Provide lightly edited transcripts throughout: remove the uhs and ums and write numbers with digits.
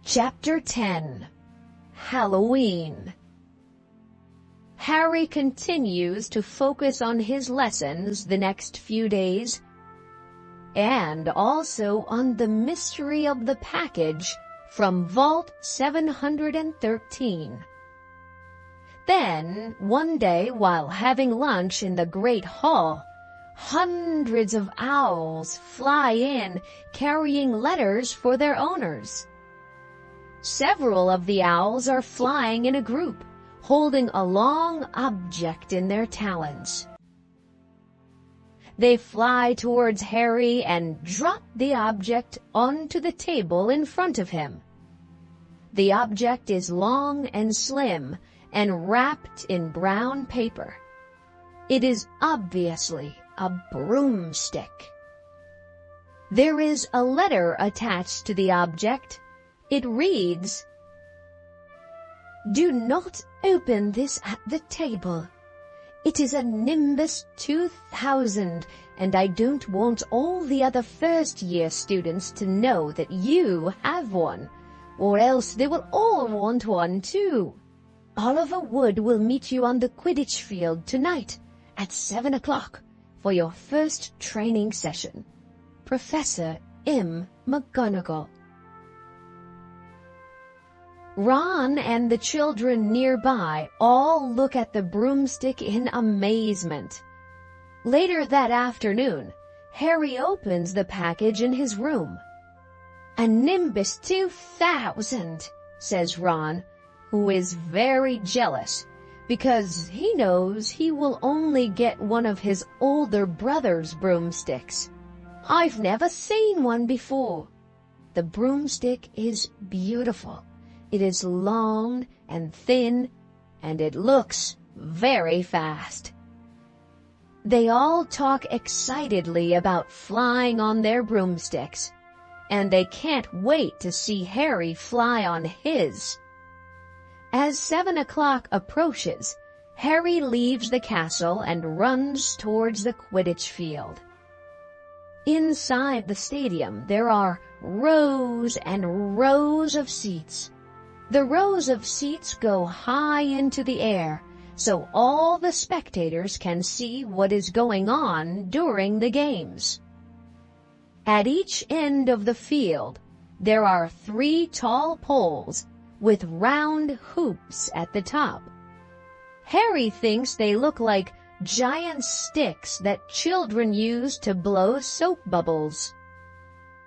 Chapter 10. Halloween. Harry continues to focus on his lessons the next few days, and also on the mystery of the package from Vault 713. Then, one day while having lunch in the Great Hall, hundreds of owls fly in carrying letters for their owners. Several of the owls are flying in a group, holding a long object in their talons. They fly towards Harry and drop the object onto the table in front of him. The object is long and slim and wrapped in brown paper. It is obviously a broomstick. There is a letter attached to the object. It reads, "Do not open this at the table. It is a Nimbus 2000, and I don't want all the other first-year students to know that you have one, or else they will all want one too. Oliver Wood will meet you on the Quidditch field tonight at 7 o'clock for your first training session. Professor M. McGonagall." Ron and the children nearby all look at the broomstick in amazement. Later that afternoon, Harry opens the package in his room. "A Nimbus 2000, says Ron, who is very jealous because he knows he will only get one of his older brother's broomsticks. "I've never seen one before." The broomstick is beautiful. It is long and thin, and it looks very fast. They all talk excitedly about flying on their broomsticks, and they can't wait to see Harry fly on his. As 7 o'clock approaches, Harry leaves the castle and runs towards the Quidditch field. Inside the stadium, there are rows and rows of seats. The rows of seats go high into the air, so all the spectators can see what is going on during the games. At each end of the field, there are 3 tall poles with round hoops at the top. Harry thinks they look like giant sticks that children use to blow soap bubbles.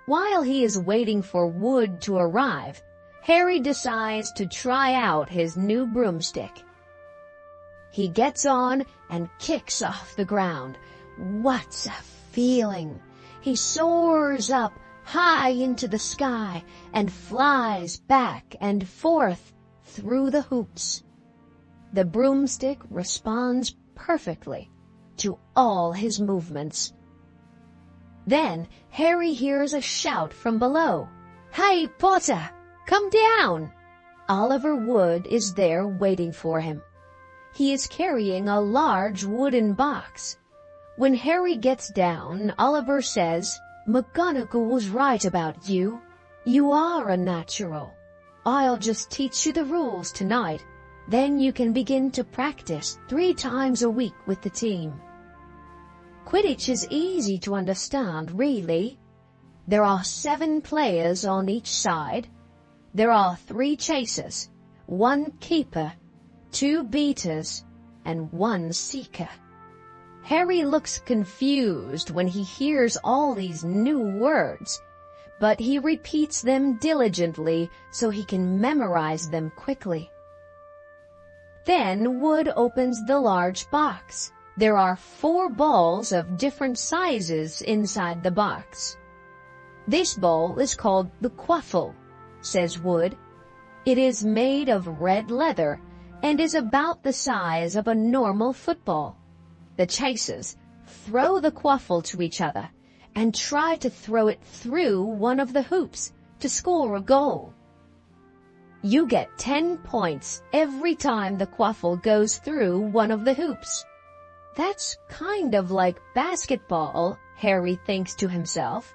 While he is waiting for Wood to arrive, Harry decides to try out his new broomstick. He gets on and kicks off the ground. What's a feeling! He soars up high into the sky and flies back and forth through the hoops. The broomstick responds perfectly to all his movements. Then Harry hears a shout from below. "Hey, Potter! Come down!" Oliver Wood is there waiting for him. He is carrying a large wooden box. When Harry gets down, Oliver says, "McGonagall was right about you. You are a natural. I'll just teach you the rules tonight. Then you can begin to practice 3 times a week with the team." Quidditch is easy to understand, really. There are 7 players on each side. There are 3 chasers, 1 keeper, 2 beaters, and 1 seeker. Harry looks confused when he hears all these new words, but he repeats them diligently so he can memorize them quickly. Then Wood opens the large box. There are 4 balls of different sizes inside the box. "This ball is called the quaffle," says Wood. "It is made of red leather and is about the size of a normal football. The chasers throw the quaffle to each other and try to throw it through one of the hoops to score a goal. You get 10 points every time the quaffle goes through one of the hoops." That's kind of like basketball, Harry thinks to himself.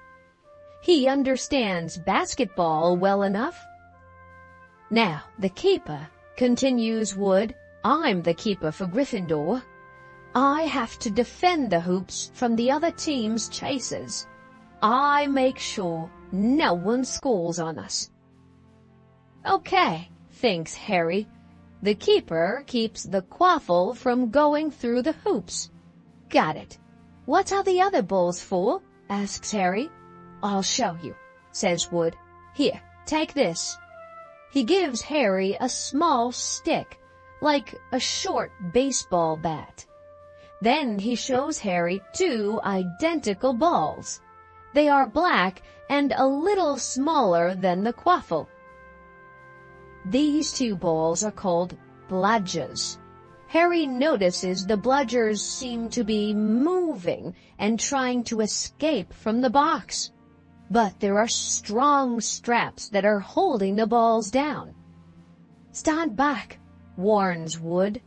He understands basketball well enough. Now, the keeper, continues Wood, I'm the keeper for Gryffindor. I have to defend the hoops from the other team's chasers. I make sure no one scores on us. Okay, thinks Harry. The keeper keeps the quaffle from going through the hoops. Got it. What are the other balls for? Asks Harry. I'll show you, says Wood. Here, take this. He gives Harry a small stick, like a short baseball bat. Then he shows Harry two identical balls. They are black and a little smaller than the quaffle. These two balls are called bludgers. Harry notices the bludgers seem to be moving and trying to escape from the box. But there are strong straps that are holding the balls down. Stand back, warns Wood.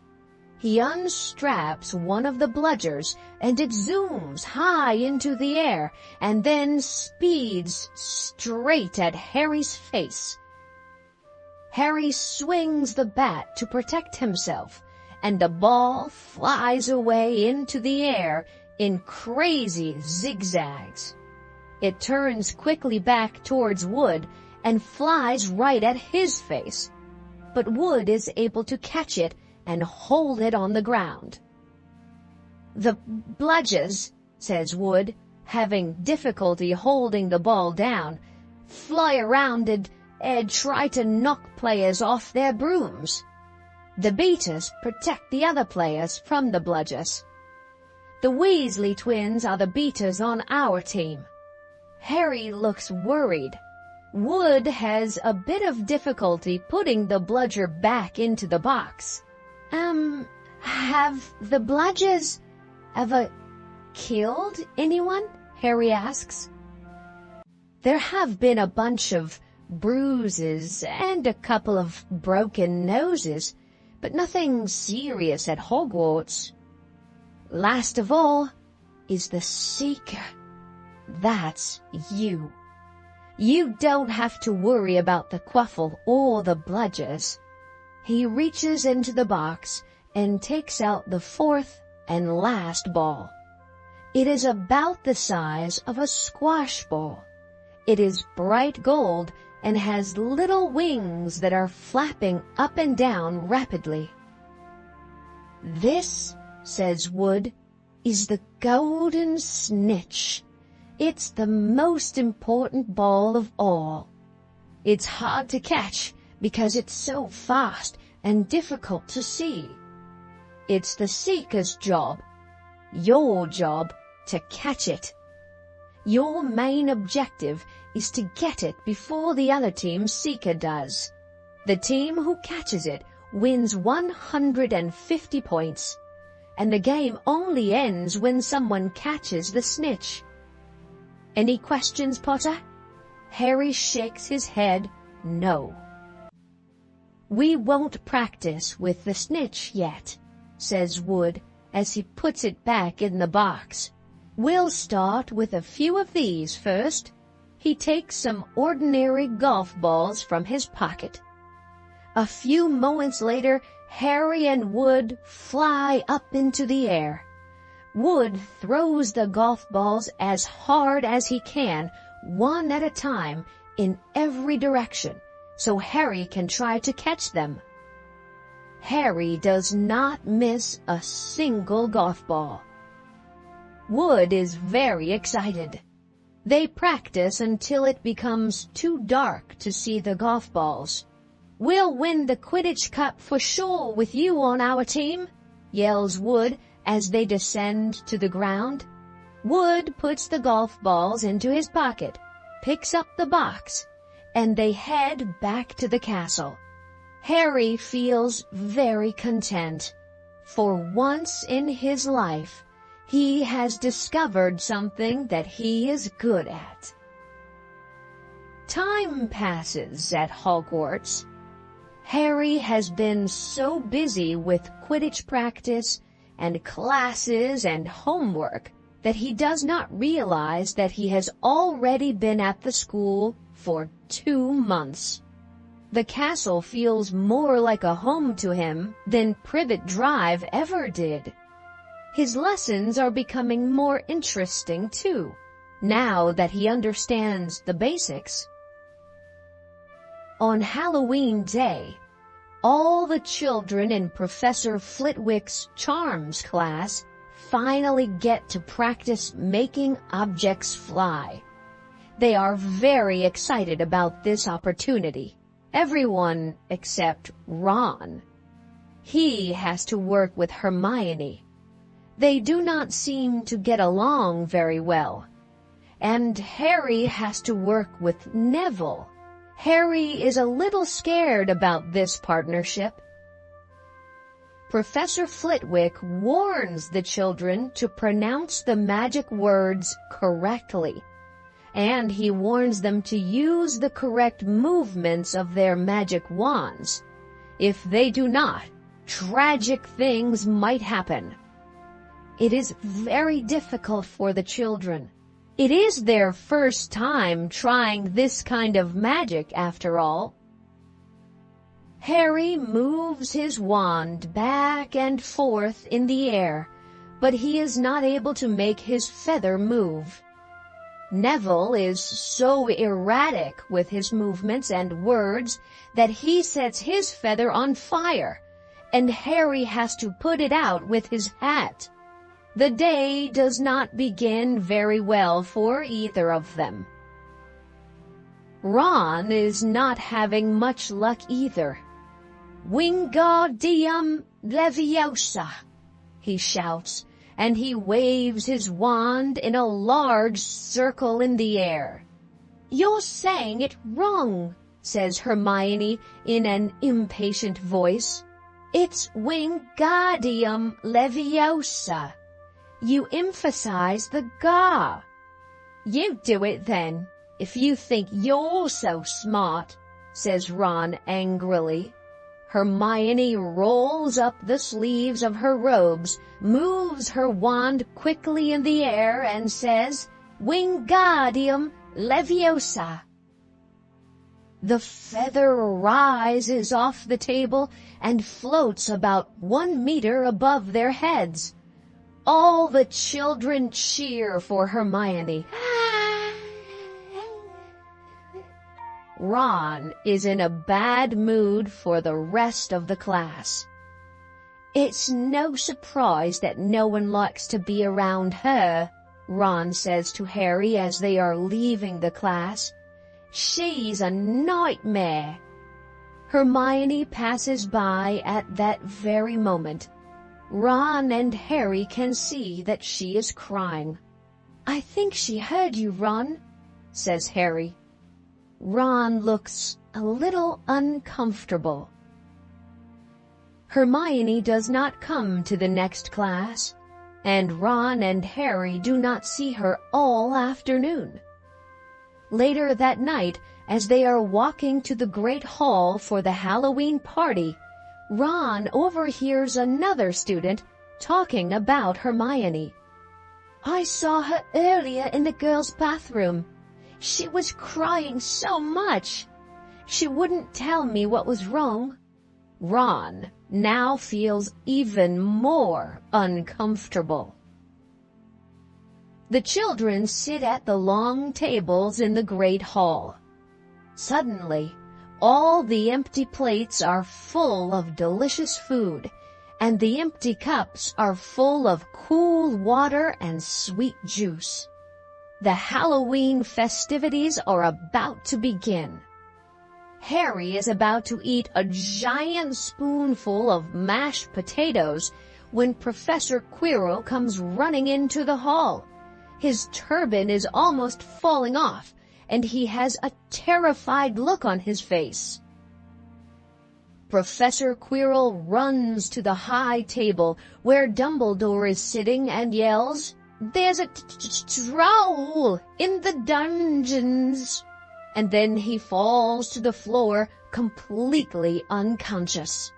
He unstraps one of the bludgers and it zooms high into the air and then speeds straight at Harry's face. Harry swings the bat to protect himself, and the ball flies away into the air in crazy zigzags. It turns quickly back towards Wood and flies right at his face, but Wood is able to catch it and hold it on the ground. The bludgers, says Wood, having difficulty holding the ball down, fly around and try to knock players off their brooms. The beaters protect the other players from the bludgers. The Weasley twins are the beaters on our team. Harry looks worried. Wood has a bit of difficulty putting the bludger back into the box. Have the bludgers ever killed anyone? Harry asks. There have been a bunch of bruises and a couple of broken noses, but nothing serious at Hogwarts. Last of all is the Seeker. That's you. You don't have to worry about the quaffle or the bludgers. He reaches into the box and takes out the fourth and last ball. It is about the size of a squash ball. It is bright gold and has little wings that are flapping up and down rapidly. This, says Wood, is the golden snitch. It's the most important ball of all. It's hard to catch because it's so fast and difficult to see. It's the Seeker's job, your job, to catch it. Your main objective is to get it before the other team's Seeker does. The team who catches it wins 150 points, and the game only ends when someone catches the snitch. Any questions, Potter? Harry shakes his head no. We won't practice with the snitch yet, says Wood as he puts it back in the box. We'll start with a few of these first. He takes some ordinary golf balls from his pocket. A few moments later, Harry and Wood fly up into the air. Wood throws the golf balls as hard as he can, one at a time, in every direction, so Harry can try to catch them. Harry does not miss a single golf ball. Wood is very excited. They practice until it becomes too dark to see the golf balls. We'll win the Quidditch Cup for sure with you on our team, yells Wood as they descend to the ground. Wood puts the golf balls into his pocket, picks up the box, and they head back to the castle. Harry feels very content. For once in his life, he has discovered something that he is good at. Time passes at Hogwarts. Harry has been so busy with Quidditch practice and classes and homework that he does not realize that he has already been at the school for 2 months. The castle feels more like a home to him than Privet Drive ever did. His lessons are becoming more interesting too, now that he understands the basics. On Halloween Day, all the children in Professor Flitwick's Charms class finally get to practice making objects fly. They are very excited about this opportunity. Everyone except Ron. He has to work with Hermione. They do not seem to get along very well. And Harry has to work with Neville. Harry is a little scared about this partnership. Professor Flitwick warns the children to pronounce the magic words correctly, and he warns them to use the correct movements of their magic wands. If they do not, tragic things might happen. It is very difficult for the children. It is their first time trying this kind of magic, after all. Harry moves his wand back and forth in the air, but he is not able to make his feather move. Neville is so erratic with his movements and words that he sets his feather on fire, and Harry has to put it out with his hat. The day does not begin very well for either of them. Ron is not having much luck either. "Wingardium Leviosa," he shouts, and he waves his wand in a large circle in the air. "You're saying it wrong," says Hermione in an impatient voice. "It's Wingardium Leviosa. You emphasize the ga." "You do it then, if you think you're so smart," says Ron angrily. Hermione rolls up the sleeves of her robes, moves her wand quickly in the air, and says, "Wingardium Leviosa." The feather rises off the table and floats about 1 meter above their heads. All the children cheer for Hermione. Ron is in a bad mood for the rest of the class. "It's no surprise that no one likes to be around her," Ron says to Harry as they are leaving the class. "She's a nightmare." Hermione passes by at that very moment. Ron and Harry can see that she is crying. "I think she heard you, Ron," says Harry. Ron looks a little uncomfortable. Hermione does not come to the next class, and Ron and Harry do not see her all afternoon. Later that night, as they are walking to the Great Hall for the Halloween party, Ron overhears another student talking about Hermione. "I saw her earlier in the girls' bathroom. She was crying so much. She wouldn't tell me what was wrong." Ron now feels even more uncomfortable. The children sit at the long tables in the Great Hall. Suddenly, all the empty plates are full of delicious food, and the empty cups are full of cool water and sweet juice. The Halloween festivities are about to begin. Harry is about to eat a giant spoonful of mashed potatoes when Professor Quirrell comes running into the hall. His turban is almost falling off, and he has a terrified look on his face. Professor Quirrell runs to the high table where Dumbledore is sitting and yells, "There's a troll in the dungeons!" And then he falls to the floor completely unconscious.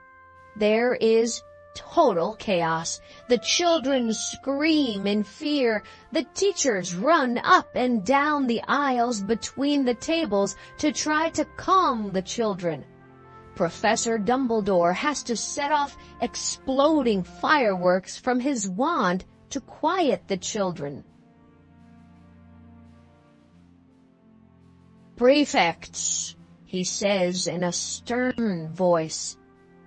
There is total chaos. The children scream in fear. The teachers run up and down the aisles between the tables to try to calm the children. Professor Dumbledore has to set off exploding fireworks from his wand to quiet the children. "Prefects," he says in a stern voice,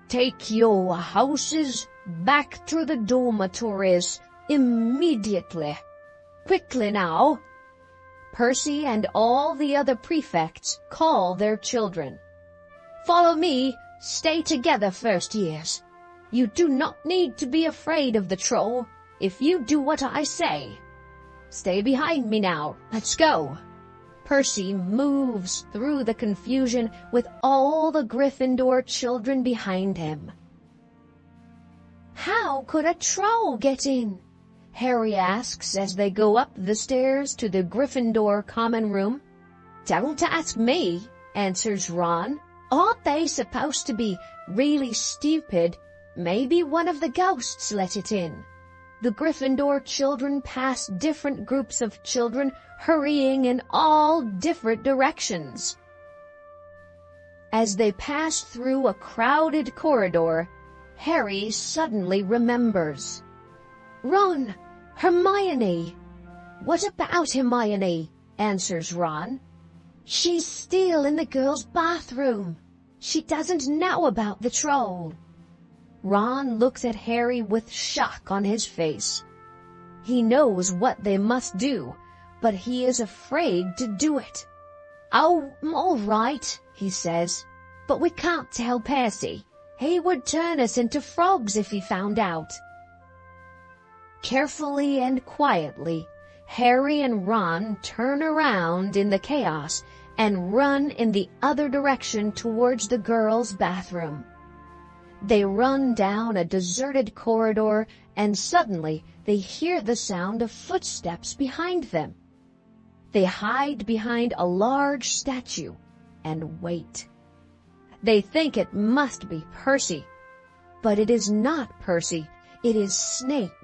"take your houses back to the dormitories immediately. Quickly now." Percy and all the other prefects call their children. "Follow me, stay together, first years. You do not need to be afraid of the troll if you do what I say. Stay behind me now, let's go." Percy moves through the confusion with all the Gryffindor children behind him. "How could a troll get in?" Harry asks as they go up the stairs to the Gryffindor common room. "Don't ask me," answers Ron. "Aren't they supposed to be really stupid? Maybe one of the ghosts let it in." The Gryffindor children pass different groups of children hurrying in all different directions. As they pass through a crowded corridor, Harry suddenly remembers. "Ron! Hermione!" "What about Hermione?" answers Ron. "She's still in the girls' bathroom. She doesn't know about the troll." Ron looks at Harry with shock on his face. He knows what they must do, but he is afraid to do it. "Oh, all right," he says, "but we can't tell Percy. He would turn us into frogs if he found out." Carefully and quietly, Harry and Ron turn around in the chaos and run in the other direction towards the girls' bathroom. They run down a deserted corridor, and suddenly they hear the sound of footsteps behind them. They hide behind a large statue and wait. They think it must be Percy, but it is not Percy, it is Snape.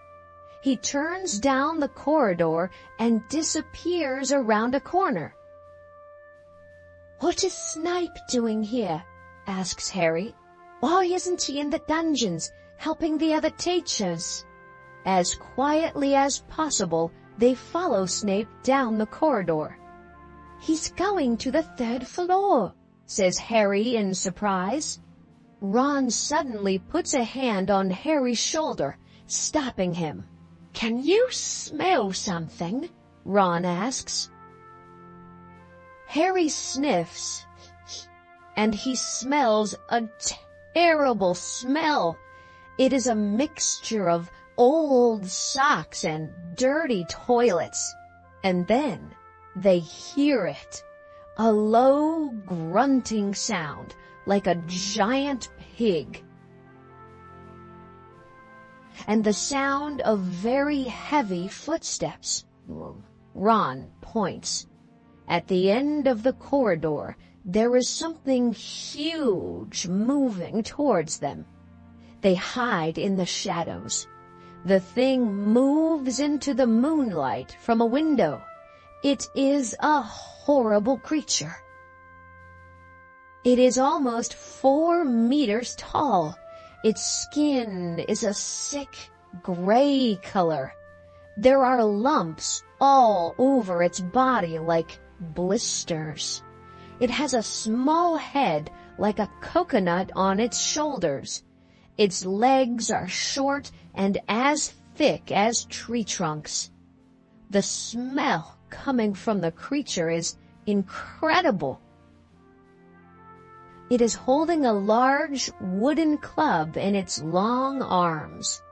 He turns down the corridor and disappears around a corner. "What is Snape doing here?" asks Harry. "Why isn't he in the dungeons, helping the other teachers?" As quietly as possible, they follow Snape down the corridor. "He's going to the 3rd floor," says Harry in surprise. Ron suddenly puts a hand on Harry's shoulder, stopping him. "Can you smell something?" Ron asks. Harry sniffs, and he smells a terrible smell. It is a mixture of old socks and dirty toilets. And then they hear it, a low grunting sound like a giant pig, and the sound of very heavy footsteps. Ron points. At the end of the corridor, there is something huge moving towards them. They hide in the shadows. The thing moves into the moonlight from a window. It is a horrible creature. It is almost 4 meters tall. Its skin is a sick gray color. There are lumps all over its body like blisters. It has a small head like a coconut on its shoulders. Its legs are short and as thick as tree trunks. The smell coming from the creature is incredible. It is holding a large wooden club in its long arms.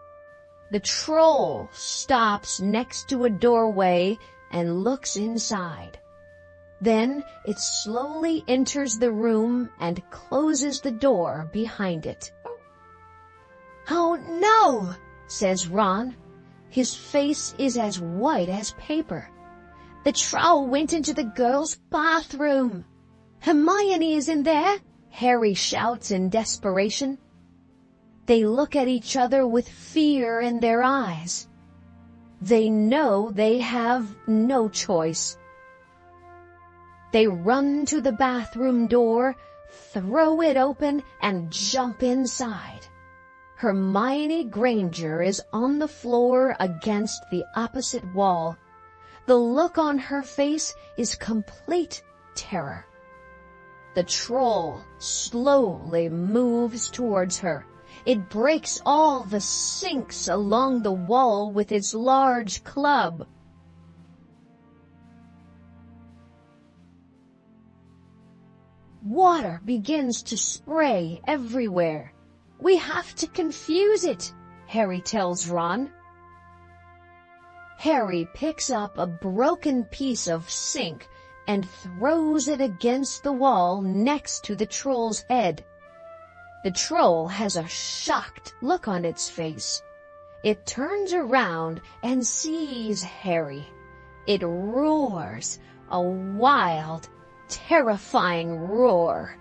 The troll stops next to a doorway and looks inside. Then it slowly enters the room and closes the door behind it. "Oh no!" says Ron. His face is as white as paper. "The troll went into the girls' bathroom. Hermione is in there," Harry shouts in desperation. They look at each other with fear in their eyes. They know they have no choice. They run to the bathroom door, throw it open, and jump inside. Hermione Granger is on the floor against the opposite wall. The look on her face is complete terror. The troll slowly moves towards her. It breaks all the sinks along the wall with its large club. Water begins to spray everywhere. "We have to confuse it," Harry tells Ron. Harry picks up a broken piece of sink and throws it against the wall next to the troll's head. The troll has a shocked look on its face. It turns around and sees Harry. It roars, a wild, terrifying roar.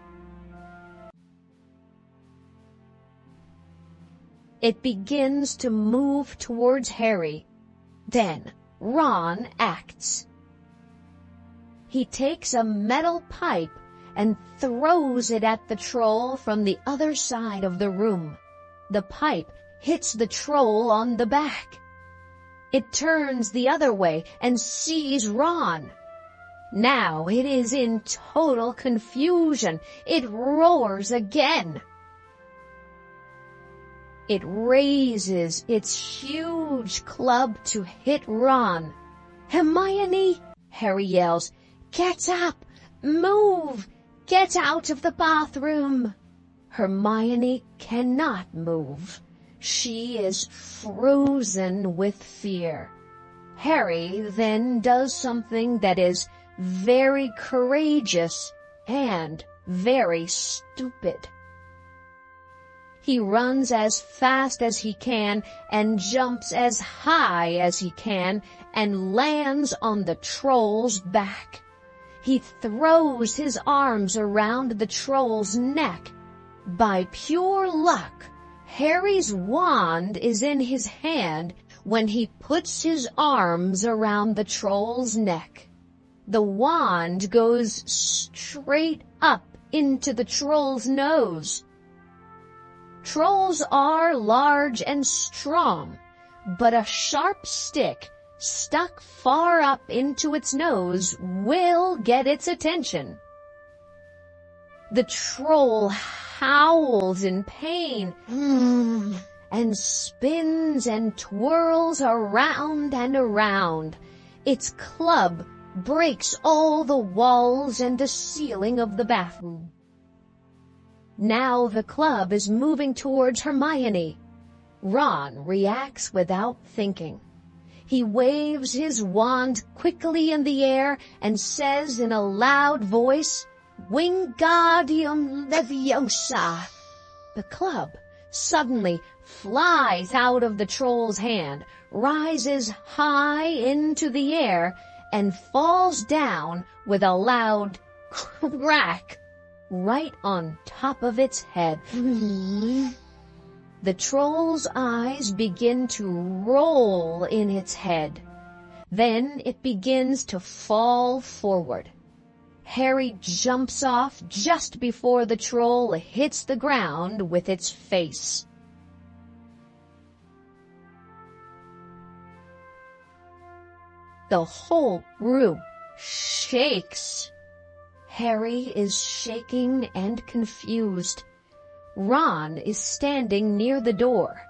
It begins to move towards Harry. Then Ron acts. He takes a metal pipe and throws it at the troll from the other side of the room. The pipe hits the troll on the back. It turns the other way and sees Ron. Now it is in total confusion. It roars again. It raises its huge club to hit Ron. "Hermione," Harry yells, "get up! Move! Get out of the bathroom!" Hermione cannot move. She is frozen with fear. Harry then does something that is very courageous and very stupid. He runs as fast as he can and jumps as high as he can and lands on the troll's back. He throws his arms around the troll's neck. By pure luck, Harry's wand is in his hand when he puts his arms around the troll's neck. The wand goes straight up into the troll's nose. Trolls are large and strong, but a sharp stick stuck far up into its nose will get its attention. The troll howls in pain and spins and twirls around and around. Its club breaks all the walls and the ceiling of the bathroom. Now the club is moving towards Hermione. Ron reacts without thinking. He waves his wand quickly in the air and says in a loud voice, "Wingardium Leviosa!" The club suddenly flies out of the troll's hand, rises high into the air, and falls down with a loud crack right on top of its head. The troll's eyes begin to roll in its head. Then it begins to fall forward. Harry jumps off just before the troll hits the ground with its face. The whole room shakes. Harry is shaking and confused. Ron is standing near the door.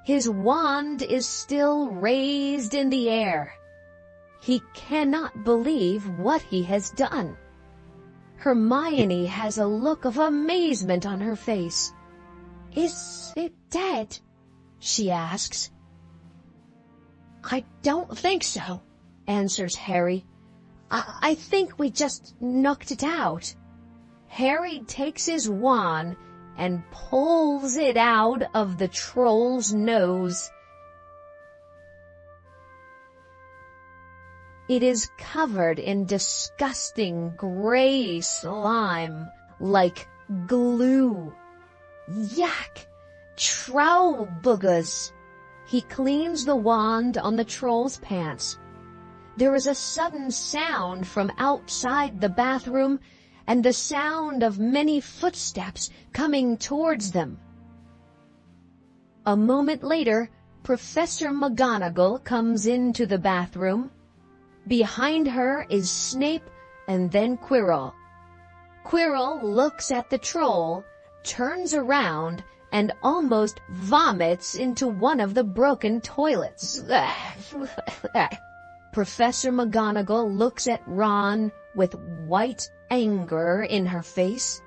His wand is still raised in the air. He cannot believe what he has done. Hermione has a look of amazement on her face. "Is it dead?" she asks. "I don't think so," answers Harry. I think we just knocked it out." Harry takes his wand and pulls it out of the troll's nose. It is covered in disgusting gray slime, like glue. Yuck! Troll boogers! He cleans the wand on the troll's pants. There is a sudden sound from outside the bathroom, and the sound of many footsteps coming towards them. A moment later, Professor McGonagall comes into the bathroom. Behind her is Snape and then Quirrell. Quirrell looks at the troll, turns around, and almost vomits into one of the broken toilets. Professor McGonagall looks at Ron with white anger in her face.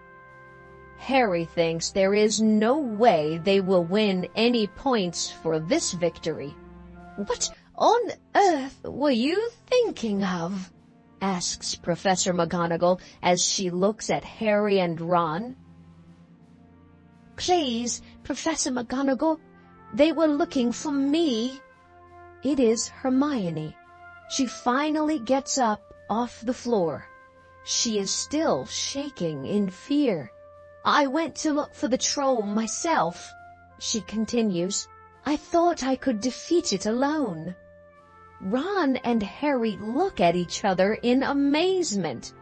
Harry thinks there is no way they will win any points for this victory. "What on earth were you thinking of?" asks Professor McGonagall as she looks at Harry and Ron. "Please, Professor McGonagall, they were looking for me." It is Hermione. She finally gets up off the floor. She is still shaking in fear. "I went to look for the troll myself," she continues. "I thought I could defeat it alone." Ron and Harry look at each other in amazement.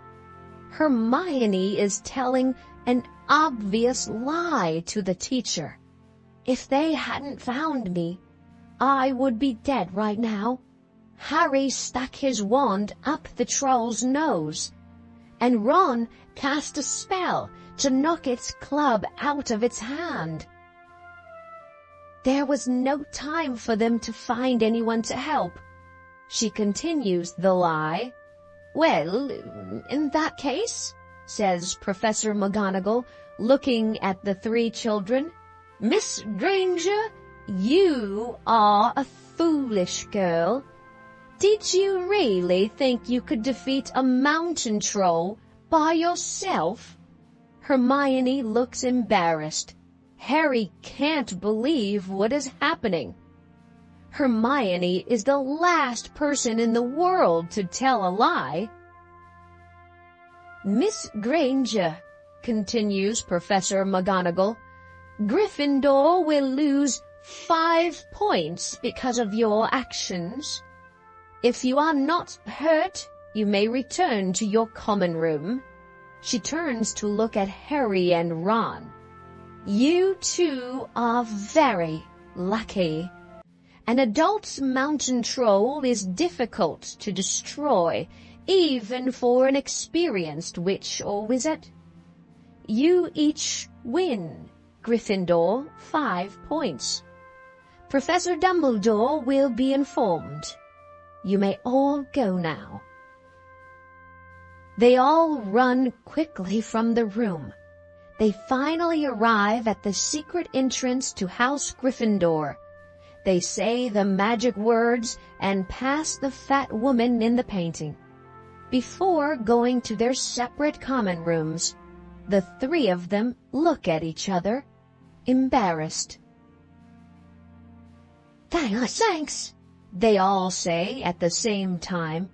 Hermione is telling an obvious lie to the teacher. "If they hadn't found me, I would be dead right now." Harry stuck his wand up the troll's nose, and Ron cast a spell to knock its club out of its hand. There was no time for them to find anyone to help. She continues the lie. "Well, in that case," says Professor McGonagall, looking at the three children, "Miss Granger, you are a foolish girl. Did you really think you could defeat a mountain troll by yourself?" Hermione looks embarrassed. Harry can't believe what is happening. Hermione is the last person in the world to tell a lie. "Miss Granger," continues Professor McGonagall, "Gryffindor will lose 5 points because of your actions. If you are not hurt, you may return to your common room." She turns to look at Harry and Ron. "You two are very lucky. An adult mountain troll is difficult to destroy, even for an experienced witch or wizard. You each win, Gryffindor, 5 points. Professor Dumbledore will be informed. You may all go now." They all run quickly from the room. They finally arrive at the secret entrance to House Gryffindor. They say the magic words and pass the fat woman in the painting. Before going to their separate common rooms, the three of them look at each other, embarrassed. Thanks, they all say at the same time.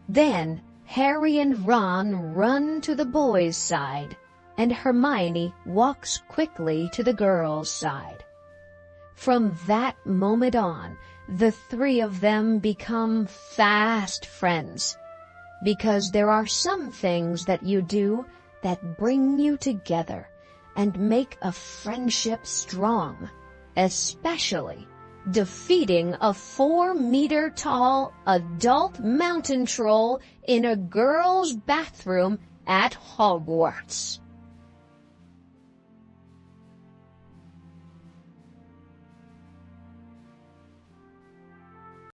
Then Harry and Ron run to the boys' side, and Hermione walks quickly to the girls' side. From that moment on, the three of them become fast friends, because there are some things that you do that bring you together and make a friendship strong, especially defeating a 4-meter-tall adult mountain troll in a girl's bathroom at Hogwarts.